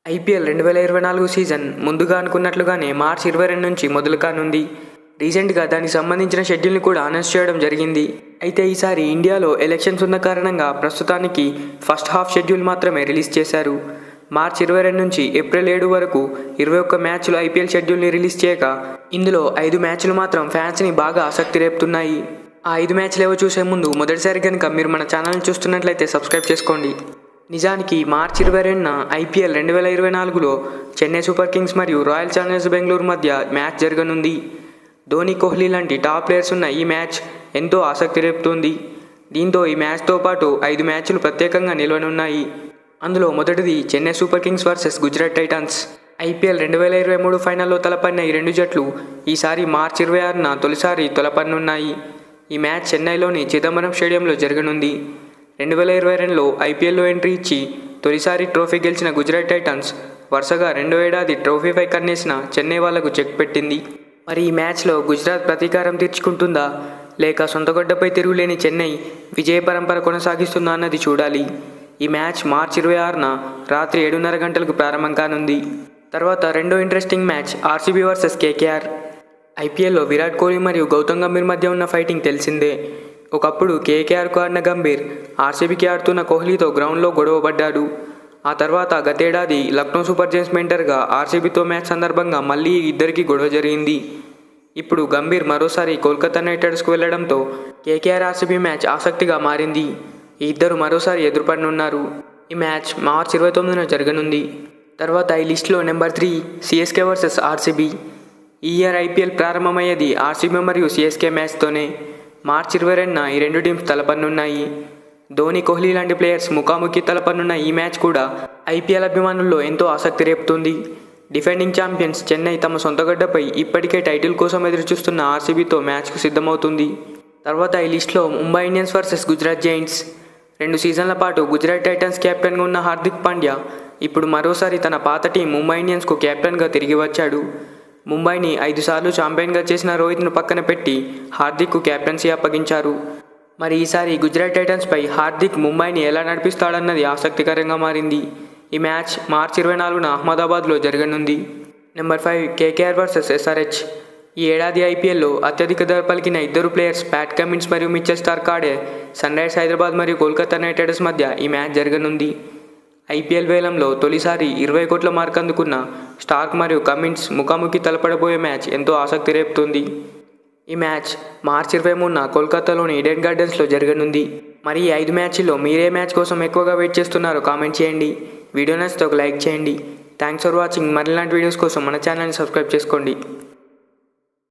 IPL 2024 season ముందుగా అనుకున్నట్లుగానే మార్చి 22 నుంచి మొదలు కానుంది. రీసెంట్గా దానికి సంబంధించిన షెడ్యూల్ని కూడా అనౌన్స్ చేయడం జరిగింది. అయితే ఈసారి ఇండియాలో ఎలక్షన్స్ ఉన్న కారణంగా ప్రస్తుతానికి ఫస్ట్ హాఫ్ షెడ్యూల్ మాత్రమే రిలీజ్ చేశారు. మార్చి 22 నుంచి ఏప్రిల్ 7 వరకు 21 మ్యాచ్లు ఐపీఎల్ షెడ్యూల్ని రిలీజ్ చేయగా ఇందులో 5 మ్యాచ్లు మాత్రం ఫ్యాన్స్ని బాగా ఆసక్తి రేపుతున్నాయి. ఆ 5 మ్యాచ్లు ఏవో చూసే ముందు మొదటిసారి కనుక మీరు మన ఛానల్ని చూస్తున్నట్లయితే సబ్స్క్రైబ్ చేసుకోండి. నిజానికి మార్చి 22న ఐపీఎల్ 2024లో చెన్నై సూపర్ కింగ్స్ మరియు రాయల్ ఛాలెంజర్స్ బెంగళూరు మధ్య మ్యాచ్ జరగనుంది. ధోని, కోహ్లీ లాంటి టాప్ ప్లేయర్స్ ఉన్న ఈ మ్యాచ్ ఎంతో ఆసక్తి రేపుతోంది. దీంతో ఈ మ్యాచ్తో పాటు 5 మ్యాచ్లు ప్రత్యేకంగా నిలవనున్నాయి. అందులో మొదటిది Chennai super Kings versus Gujarat Titans. IPL 2023 ఫైనల్లో తలపడిన ఈ రెండు జట్లు ఈసారి మార్చి 26న తొలిసారి తలపడనున్నాయి. ఈ మ్యాచ్ చెన్నైలోని చిదంబరం స్టేడియంలో జరగనుంది. 2022లో ఐపీఎల్లో ఎంట్రీ ఇచ్చి తొలిసారి ట్రోఫీ గెలిచిన గుజరాత్ టైటన్స్ వరుసగా రెండో ఏడాది ట్రోఫీపై కన్నేసిన చెన్నై వాళ్లకు చెక్ పెట్టింది. మరి ఈ మ్యాచ్లో గుజరాత్ ప్రతీకారం తీర్చుకుంటుందా లేక సొంతగడ్డపై తిరుగులేని చెన్నై విజయ పరంపర కొనసాగిస్తుందా అన్నది చూడాలి. ఈ మ్యాచ్ మార్చి 26న రాత్రి 7:30 గంటలకు ప్రారంభం కానుంది. తర్వాత రెండో interesting match RCB versus KKR. ఐపీఎల్లో విరాట్ కోహ్లీ మరియు గౌతమ్ గంభీర్ మధ్య ఉన్న ఫైటింగ్ తెలిసిందే. ఒకప్పుడు కేకేఆర్కు ఆడిన గంభీర్ ఆర్సీబీకి ఆడుతున్న కోహ్లీతో గ్రౌండ్లో గొడవపడ్డాడు. ఆ తర్వాత గతేడాది లక్నో సూపర్ జైంట్స్ మెంటర్గా ఆర్సీబీతో మ్యాచ్ సందర్భంగా మళ్ళీ ఇద్దరికి గొడవ జరిగింది. ఇప్పుడు గంభీర్ మరోసారి కోల్కతా నైట్ రైడర్స్కు వెళ్లడంతో కేకేఆర్ ఆర్సీబీ మ్యాచ్ ఆసక్తిగా మారింది. ఈ ఇద్దరు మరోసారి ఎదురుపడనున్నారు. ఈ మ్యాచ్ మార్చి 29న జరగనుంది. తర్వాత ఈ లిస్టులో నెంబర్ 3 సిఎస్కే వర్సెస్ ఆర్సీబీ. ఈ ఇయర్ ఐపీఎల్ ప్రారంభమయ్యేది ఆర్సీబీ మరియు సిఎస్కే మ్యాచ్తోనే. మార్చి 22న ఈ రెండు టీమ్స్ తలపడనున్నాయి. ధోని, కోహ్లీ లాంటి ప్లేయర్స్ ముఖాముఖి తలపడనున్న ఈ మ్యాచ్ కూడా ఐపీఎల్ అభిమానుల్లో ఎంతో ఆసక్తి రేపుతుంది. డిఫెండింగ్ ఛాంపియన్స్ చెన్నై తమ సొంతగడ్డపై ఇప్పటికే టైటిల్ కోసం ఎదురుచూస్తున్న ఆర్సీబీతో మ్యాచ్కు సిద్ధమవుతుంది. తర్వాత ఈ లిస్టులో Mumbai Indians versus Gujarat Giants. 2 సీజన్ల పాటు గుజరాత్ టైటన్స్ కెప్టెన్గా ఉన్న హార్దిక్ పాండ్యా ఇప్పుడు మరోసారి తన పాత టీం ముంబై ఇండియన్స్కు కెప్టెన్గా తిరిగి వచ్చాడు. ముంబైని 5 సార్లు ఛాంపియన్గా చేసిన రోహిత్ను పక్కన పెట్టి హార్దిక్కు కెప్టెన్సీ అప్పగించారు. మరి ఈసారి గుజరాత్ టైటన్స్పై హార్దిక్ ముంబైని ఎలా నడిపిస్తాడన్నది ఆసక్తికరంగా మారింది. ఈ మ్యాచ్ మార్చి 24న అహ్మదాబాద్లో జరగనుంది. Number 5 KKR versus SRH. ఈ ఏడాది ఐపీఎల్లో అత్యధిక ధర పలికిన ఇద్దరు ప్లేయర్స్ ప్యాట్ కమిన్స్ మరియు మిచెల్ స్టార్క్ ఆడే సన్ రైజర్స్ హైదరాబాద్ మరియు కోల్కతా నైట్ రైడర్స్ మధ్య ఈ మ్యాచ్ జరగనుంది. ఐపీఎల్ వేలంలో తొలిసారి 20 కోట్ల మార్క్ అందుకున్న స్టార్క్ మరియు కమిన్స్ ముఖాముఖి తలపడబోయే మ్యాచ్ ఎంతో ఆసక్తి రేపుతుంది. ఈ మ్యాచ్ మార్చి 23న కోల్కతాలోని ఈడెన్ గార్డెన్స్లో జరగనుంది. మరి ఈ 5 మ్యాచ్ల్లో మీరే మ్యాచ్ కోసం ఎక్కువగా వెయిట్ చేస్తున్నారో కామెంట్ చేయండి. వీడియో నచ్చితే ఒక లైక్ చేయండి. Thanks for watching. మరిలాంటి వీడియోస్ కోసం మన ఛానల్ని సబ్స్క్రైబ్ చేసుకోండి.